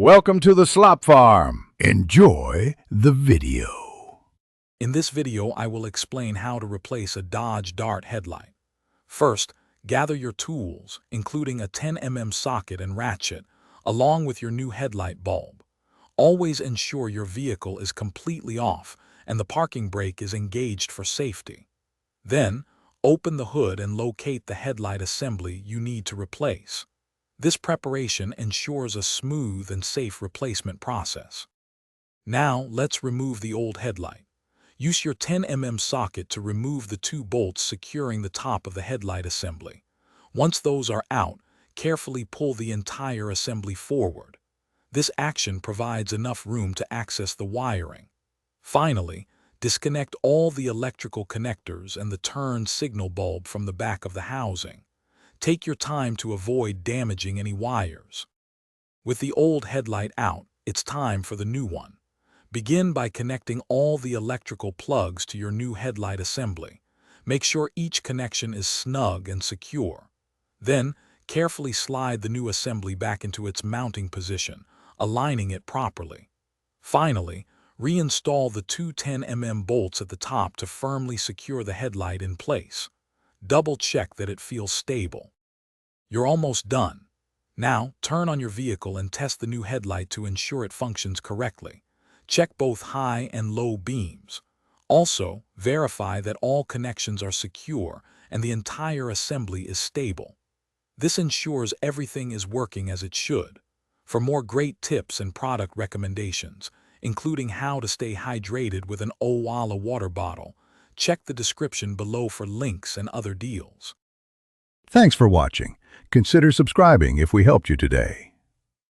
Welcome to the Slop Farm. Enjoy the video. In this video, I will explain how to replace a Dodge Dart headlight. First, gather your tools, including a 10mm socket and ratchet, along with your new headlight bulb. Always ensure your vehicle is completely off and the parking brake is engaged for safety. Then, open the hood and locate the headlight assembly you need to replace. This preparation ensures a smooth and safe replacement process. Now, let's remove the old headlight. Use your 10mm socket to remove the two bolts securing the top of the headlight assembly. Once those are out, carefully pull the entire assembly forward. This action provides enough room to access the wiring. Finally, disconnect all the electrical connectors and the turn signal bulb from the back of the housing. Take your time to avoid damaging any wires. With the old headlight out, it's time for the new one. Begin by connecting all the electrical plugs to your new headlight assembly. Make sure each connection is snug and secure. Then, carefully slide the new assembly back into its mounting position, aligning it properly. Finally, reinstall the two 10mm bolts at the top to firmly secure the headlight in place. Double-check that it feels stable. You're almost done. Now, turn on your vehicle and test the new headlight to ensure it functions correctly. Check both high and low beams. Also, verify that all connections are secure and the entire assembly is stable. This ensures everything is working as it should. For more great tips and product recommendations, including how to stay hydrated with an Owala water bottle, check the description below for links and other deals. Thanks for watching. Consider subscribing if we helped you today.